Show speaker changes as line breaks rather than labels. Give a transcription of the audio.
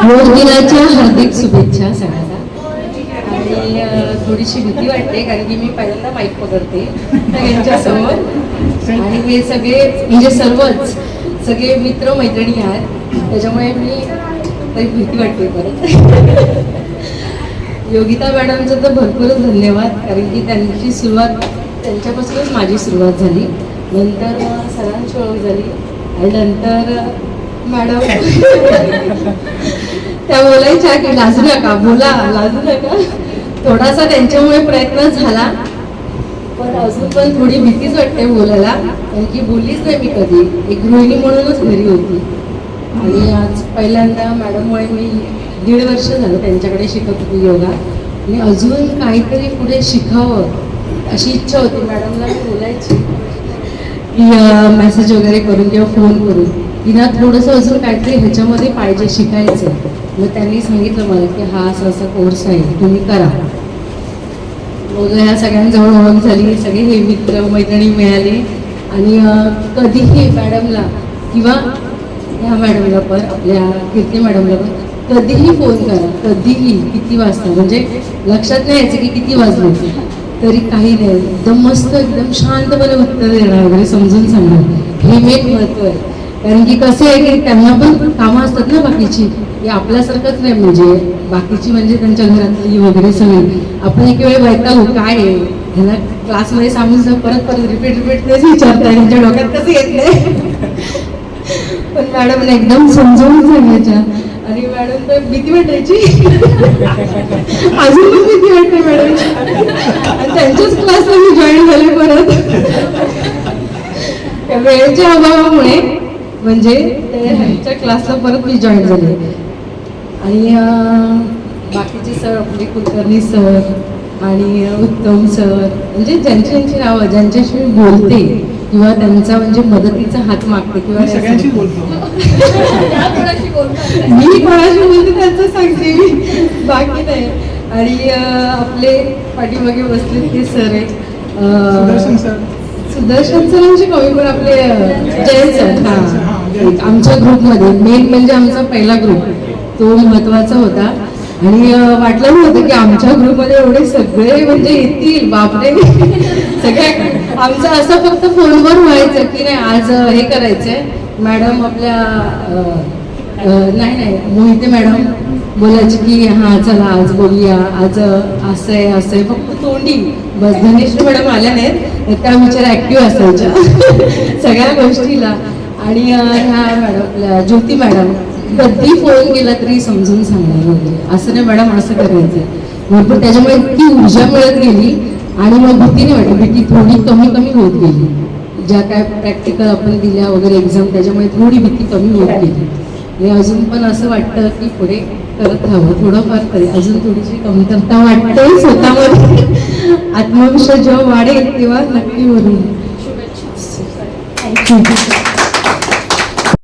योग दिनाच्या हार्दिक शुभेच्छा सगळ्यांना. आणि थोडीशी भीती वाटते कारण की मी पहिल्यांदा माईक पकडते सगळ्यांच्यासमोर आणि हे सगळे म्हणजे सर्वच सगळे मित्र मैत्रिणी आहेत त्याच्यामुळे मी तरी भीती वाटते परत. योगिता मॅडमचं तर भरपूरच धन्यवाद कारण की त्यांची सुरुवात त्यांच्यापासूनच माझी सुरुवात झाली. नंतर सरांची ओळख झाली आणि नंतर मॅडम त्या बोलायच्या की लाजू नका बोला लाजू नका. थोडासा त्यांच्यामुळे प्रयत्न झाला पण अजून पण थोडी भीतीच वाटते बोलायला कारण की बोललीच नाही मी कधी. एक गृहिणी म्हणूनच घरी होती आणि आज पहिल्यांदा मॅडममुळे मी 1.5 वर्ष झालं त्यांच्याकडे शिकत होती योगा आणि अजून काहीतरी पुढे शिकावं अशी इच्छा होती. मॅडमला मी बोलायची की मेसेज वगैरे करून किंवा फोन करून की ना थोडंसं अजून काहीतरी ह्याच्यामध्ये पाहिजे शिकायचं. मग त्यांनी सांगितलं मला की हा असा असा कोर्स आहे तुम्ही करा. मग ह्या सगळ्यांजवळ ओळख झाली. सगळे हे मित्र मैत्रिणी मिळाले आणि कधीही मॅडमला किंवा ह्या मॅडमला पण आपल्या कीर्ती मॅडमला पण कधीही फोन करा कधीही किती वाजता म्हणजे लक्षात नाही यायचं की किती वाजले तरी काही नाही एकदम मस्त एकदम शांतपणे उत्तर देणार वगैरे समजून सांगणार. हे मेन महत्त्व आहे कारण की कसं आहे की त्यांना पण कामं असतात ना बाकीची की आपल्यासारखंच नाही म्हणजे बाकीची म्हणजे त्यांच्या घरातली वगैरे सगळी. आपण एक वेळ वैतागू काय आहे ह्यांना क्लासमध्ये सांगून परत रिपीट तेच विचारताय त्यांच्या डोक्यात कसं येत नाही. पण मॅडमने एकदम समजावून सांगायच्या आणि मॅडम तर भीती वाटायची अजून पण भीती वाटते मॅडमची. आणि त्यांच्याच क्लासला मी जॉईन झाले परत वेळेच्या अभावामुळे म्हणजे ह्यांच्या क्लासला परत मी जॉईन झाले. आणि बाकीचे सर आपले कुलकर्णी सर आणि उत्तम सर म्हणजे ज्यांची नावं ज्यांच्याशी मी बोलते किंवा त्यांचा म्हणजे मदतीचा हात मागते किंवा
सगळ्यांशी बोलतो
मी कोणाशी बोलते त्यांचं सांगते मी बाकी नाही. आणि आपले पाठीमागे बसले ते सर आहेत सुदर्शन सरांची कमी पण आपले जयंत सर. हां आमच्या ग्रुपमध्ये मेन म्हणजे आमचा पहिला ग्रुप तो महत्त्वाचा होता आणि वाटलं नव्हतं की आमच्या ग्रुपमध्ये एवढे सगळे म्हणजे येतील बापरे. सगळ्या आमचं असं फक्त फोनवर व्हायचं की नाही आज हे करायचंय मॅडम आपल्या नाही मोहिते मॅडम बोलायची की हां चला आज बोलूया आज असं आहे फक्त तोंडी बस. धनेश्वर मॅडम आल्या नाहीत त्या बिचारा ॲक्टिव्ह असायच्या सगळ्या गोष्टीला. आणि ह्या मॅडम आपल्या ज्योती मॅडम कधी फोन केला तरी समजून सांगणार वगैरे असं नाही मॅडम असं करायचं भरपूर. त्याच्यामुळे इतकी ऊर्जा मिळत गेली आणि मग भीती नाही वाटत. भीती थोडी कमी होत गेली ज्या काय प्रॅक्टिकल आपण दिल्या वगैरे एक्झाम त्याच्यामुळे थोडी भीती कमी होत गेली. आणि अजून पण असं वाटतं की पुढे करत राहावं थोडंफार तरी अजून थोडीशी कमतरता वाटते स्वतःमध्ये. आत्मविश्वास जेव्हा वाढेल तेव्हा नक्की वरून. थँक्यू.